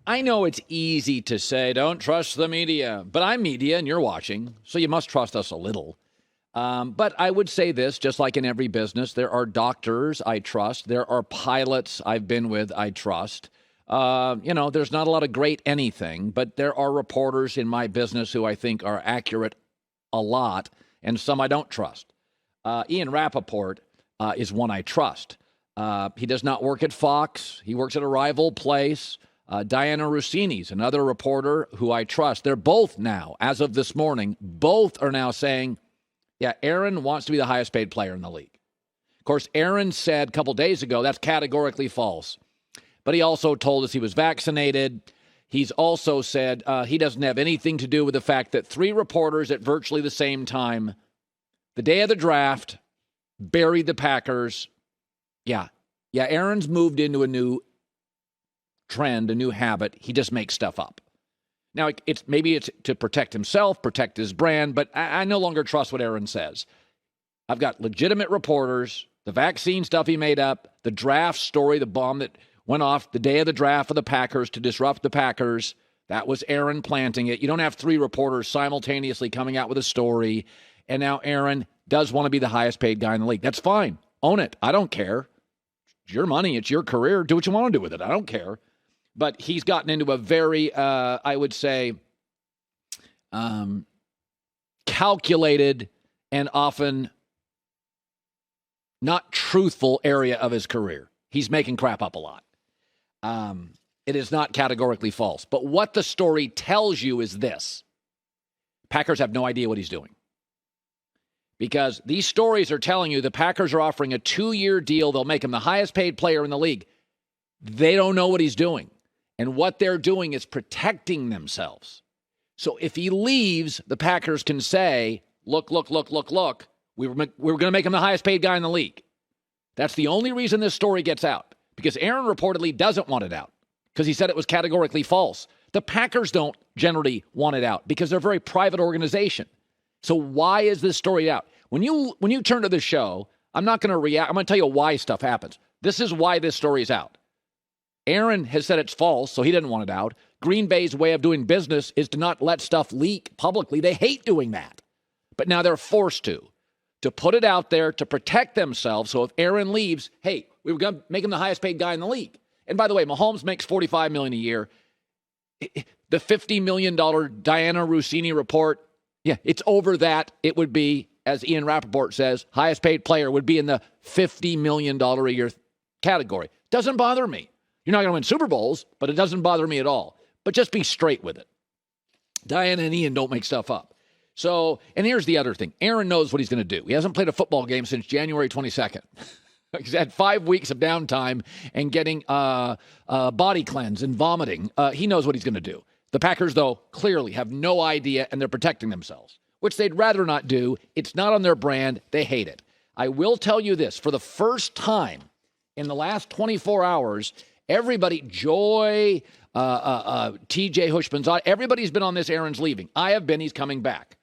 I know it's easy to say, don't trust the media, but I'm media and you're watching, so you must trust us a little. But I would say this, just like in every business, there are doctors I trust. There are pilots I've been with I trust. There's not a lot of great anything, but there are reporters in my business who I think are accurate a lot, and some I don't trust. Ian Rappaport is one I trust. He does not work at Fox. He works at a rival place. Diana Rossini's another reporter who I trust. They're both now, as of this morning, both are now saying, yeah, Aaron wants to be the highest paid player in the league. Of course, Aaron said a couple days ago that's categorically false. But he also told us he was vaccinated. He's also said he doesn't have anything to do with the fact that 3 reporters at virtually the same time, the day of the draft, buried the Packers. Yeah, Aaron's moved into a new trend, a new habit. He just makes stuff up. Now, it's to protect himself, protect his brand, but I no longer trust what Aaron says. I've got legitimate reporters, the vaccine stuff he made up, the draft story, the bomb that went off the day of the draft for the Packers to disrupt the Packers. That was Aaron planting it. You don't have 3 reporters simultaneously coming out with a story, and now Aaron does want to be the highest paid guy in the league. That's fine. Own it. I don't care. It's your money. It's your career. Do what you want to do with it. I don't care. But he's gotten into a very, I would say, calculated and often not truthful area of his career. He's making crap up a lot. It is not categorically false. But what the story tells you is this. Packers have no idea what he's doing. Because these stories are telling you the Packers are offering a 2-year deal. They'll make him the highest paid player in the league. They don't know what he's doing. And what they're doing is protecting themselves. So if he leaves, the Packers can say, look, we were going to make him the highest paid guy in the league. That's the only reason this story gets out. Because Aaron reportedly doesn't want it out. Because he said it was categorically false. The Packers don't generally want it out because they're a very private organization. So why is this story out? When you turn to the show, I'm not going to react. I'm going to tell you why stuff happens. This is why this story is out. Aaron has said it's false, so he didn't want it out. Green Bay's way of doing business is to not let stuff leak publicly. They hate doing that. But now they're forced to put it out there to protect themselves. So if Aaron leaves, hey, we were going to make him the highest paid guy in the league. And by the way, Mahomes makes $45 million a year. The $50 million Diana Rossini report, yeah, it's over that. It would be, as Ian Rappaport says, highest paid player would be in the $50 million a year category. Doesn't bother me. You're not going to win Super Bowls, but it doesn't bother me at all. But just be straight with it. Diana and Ian don't make stuff up. So, and here's the other thing. Aaron knows what he's going to do. He hasn't played a football game since January 22nd. He's had 5 weeks of downtime and getting body cleanse and vomiting. He knows what he's going to do. The Packers, though, clearly have no idea, and they're protecting themselves, which they'd rather not do. It's not on their brand. They hate it. I will tell you this. For the first time in the last 24 hours, everybody, Joy, TJ Hushman's, everybody's been on this. Aaron's leaving. I have been. He's coming back.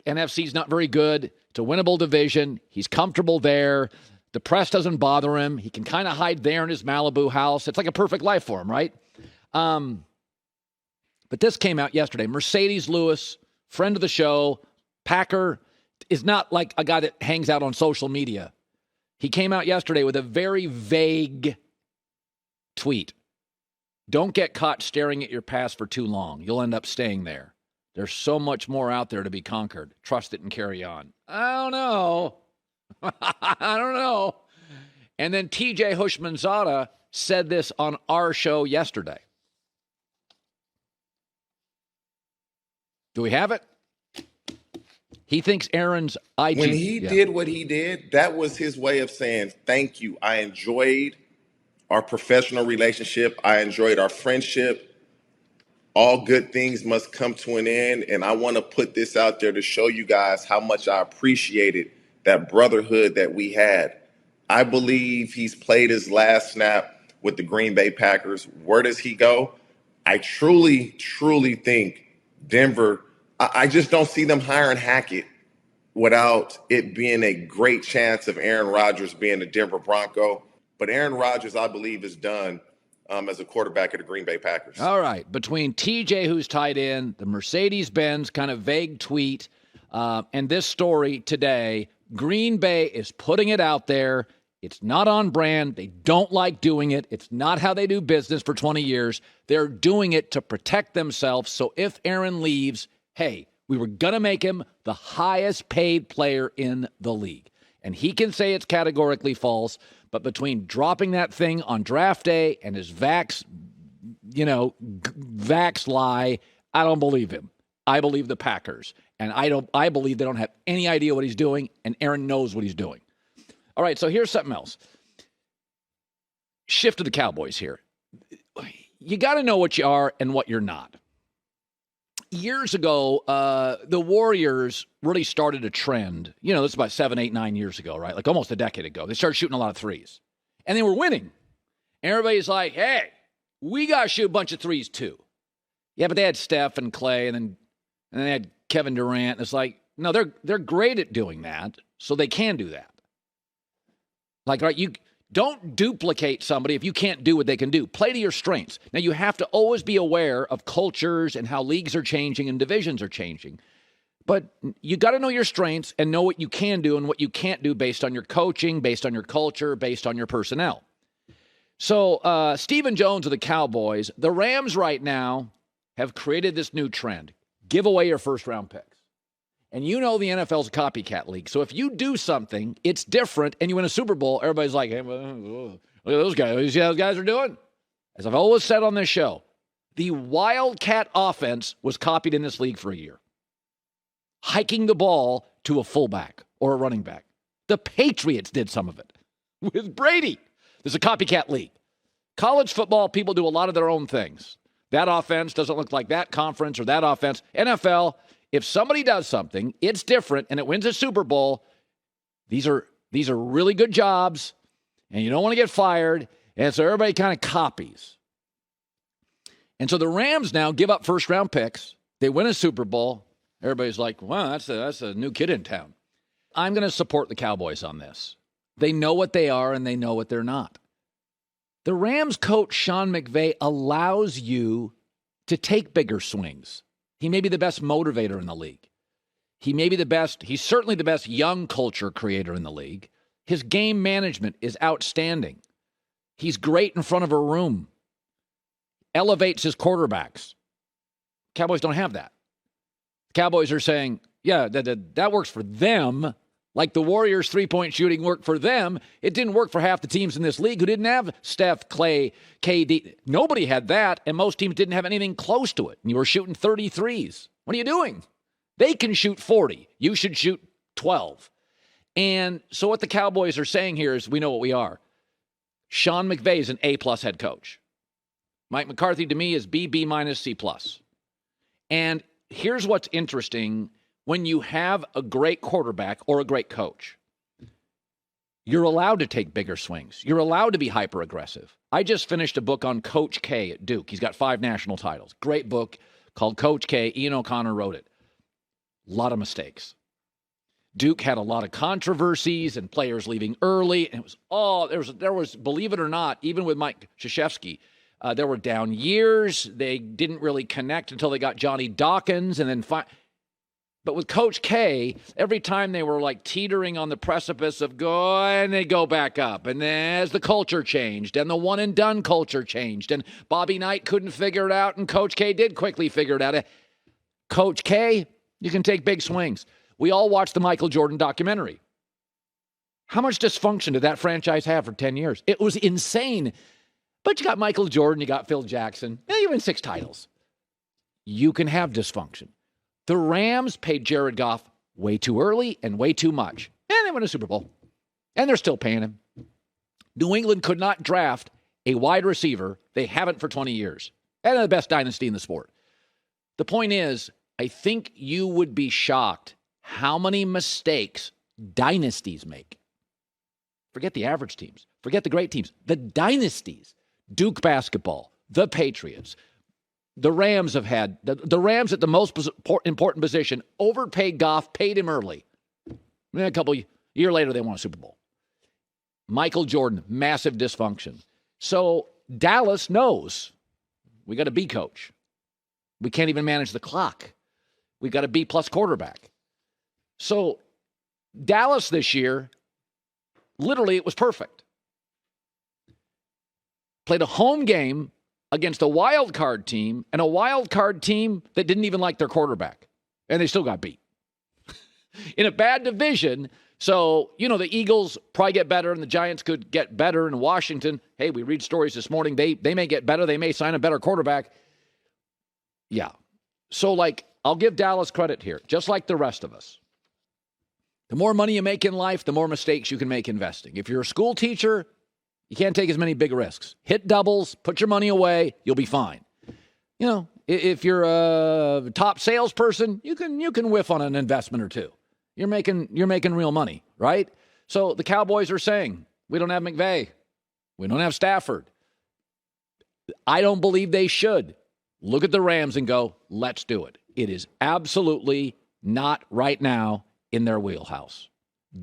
NFC's not very good. It's a winnable division. He's comfortable there. The press doesn't bother him. He can kind of hide there in his Malibu house. It's like a perfect life for him, right? But this came out yesterday. Mercedes Lewis, friend of the show, Packer, is not like a guy that hangs out on social media. He came out yesterday with a very vague tweet. Don't get caught staring at your past for too long. You'll end up staying there. There's so much more out there to be conquered. Trust it and carry on. I don't know. I don't know. And then TJ Hushmanzada said this on our show yesterday. Do we have it? He thinks Aaron's IG. When he did what he did, that was his way of saying, thank you. I enjoyed our professional relationship. I enjoyed our friendship. All good things must come to an end. And I want to put this out there to show you guys how much I appreciated that brotherhood that we had. I believe he's played his last snap with the Green Bay Packers. Where does he go? I truly, truly think Denver, I just don't see them hiring Hackett without it being a great chance of Aaron Rodgers being a Denver Bronco. But Aaron Rodgers, I believe, is done. as a quarterback of the Green Bay Packers. All right. Between TJ, who's tied in, the Mercedes-Benz kind of vague tweet, and this story today, Green Bay is putting it out there. It's not on brand. They don't like doing it. It's not how they do business for 20 years. They're doing it to protect themselves. So if Aaron leaves, hey, we were going to make him the highest paid player in the league. And he can say it's categorically false, but between dropping that thing on draft day and his vax lie, I don't believe him. I believe the Packers. And I believe they don't have any idea what he's doing, and Aaron knows what he's doing. All right, so here's something else. Shift to the Cowboys here. You got to know what you are and what you're not. Years ago, the Warriors really started a trend. You know, this is about 7, 8, 9 years ago, right? Like almost a decade ago. They started shooting a lot of threes. And they were winning. And everybody's like, hey, we got to shoot a bunch of threes too. Yeah, but they had Steph and Clay, and then they had Kevin Durant. It's like, no, they're great at doing that, so they can do that. Like, right, you don't duplicate somebody if you can't do what they can do. Play to your strengths. Now, you have to always be aware of cultures and how leagues are changing and divisions are changing. But you got to know your strengths and know what you can do and what you can't do based on your coaching, based on your culture, based on your personnel. So, Stephen Jones of the Cowboys, the Rams right now have created this new trend. Give away your first-round picks. And you know the NFL's a copycat league. So if you do something, it's different, and you win a Super Bowl, everybody's like, hey, look at those guys. You see how those guys are doing? As I've always said on this show, the Wildcat offense was copied in this league for a year. Hiking the ball to a fullback or a running back. The Patriots did some of it with Brady. There's a copycat league. College football, people do a lot of their own things. That offense doesn't look like that conference or that offense. NFL, if somebody does something, it's different, and it wins a Super Bowl, these are really good jobs, and you don't want to get fired, and so everybody kind of copies. And so the Rams now give up first-round picks. They win a Super Bowl. Everybody's like, wow, that's a new kid in town. I'm going to support the Cowboys on this. They know what they are, and they know what they're not. The Rams coach, Sean McVay, allows you to take bigger swings. He may be the best motivator in the league. He's certainly the best young culture creator in the league. His game management is outstanding. He's great in front of a room. Elevates his quarterbacks. Cowboys don't have that. Cowboys are saying, yeah, that works for them. Like the Warriors' three-point shooting worked for them. It didn't work for half the teams in this league who didn't have Steph, Clay, KD. Nobody had that, and most teams didn't have anything close to it. And you were shooting 33s. What are you doing? They can shoot 40. You should shoot 12. And so what the Cowboys are saying here is we know what we are. Sean McVay is an A-plus head coach. Mike McCarthy, to me, is B, B-, C+. And here's what's interesting. When you have a great quarterback or a great coach, you're allowed to take bigger swings. You're allowed to be hyper-aggressive. I just finished a book on Coach K at Duke. He's got 5 national titles. Great book called Coach K. Ian O'Connor wrote it. A lot of mistakes. Duke had a lot of controversies and players leaving early. And it was there was, believe it or not, even with Mike Krzyzewski, there were down years. They didn't really connect until they got Johnny Dawkins, and then But with Coach K, every time they were like teetering on the precipice of go, and they go back up. And then as the culture changed, and the one-and-done culture changed, and Bobby Knight couldn't figure it out, and Coach K did quickly figure it out. Coach K, you can take big swings. We all watched the Michael Jordan documentary. How much dysfunction did that franchise have for 10 years? It was insane. But you got Michael Jordan, you got Phil Jackson. You win 6 titles. You can have dysfunction. The Rams paid Jared Goff way too early and way too much. And they won a Super Bowl. And they're still paying him. New England could not draft a wide receiver. They haven't for 20 years. And they're the best dynasty in the sport. The point is, I think you would be shocked how many mistakes dynasties make. Forget the average teams. Forget the great teams. The dynasties. Duke basketball. The Patriots. The Rams have had, the Rams at the most important position, overpaid Goff, paid him early. And a year later, they won a Super Bowl. Michael Jordan, massive dysfunction. So Dallas knows we got a B coach. We can't even manage the clock. We got a B-plus quarterback. So Dallas this year, literally, it was perfect. Played a home game against a wild card team and a wild card team that didn't even like their quarterback. And they still got beat. In a bad division. So, the Eagles probably get better and the Giants could get better in Washington. Hey, we read stories this morning. They may get better. They may sign a better quarterback. Yeah. So, I'll give Dallas credit here, just like the rest of us. The more money you make in life, the more mistakes you can make investing. If you're a school teacher, you can't take as many big risks. Hit doubles, put your money away, you'll be fine. If you're a top salesperson, you can whiff on an investment or two. You're making real money, right? So the Cowboys are saying, we don't have McVay. We don't have Stafford. I don't believe they should. Look at the Rams and go, let's do it. It is absolutely not right now in their wheelhouse.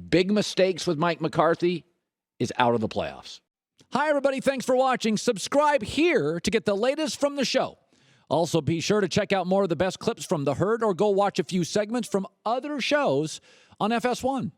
Big mistakes with Mike McCarthy is out of the playoffs. Hi, everybody. Thanks for watching. Subscribe here to get the latest from the show. Also, be sure to check out more of the best clips from The Herd or go watch a few segments from other shows on FS1.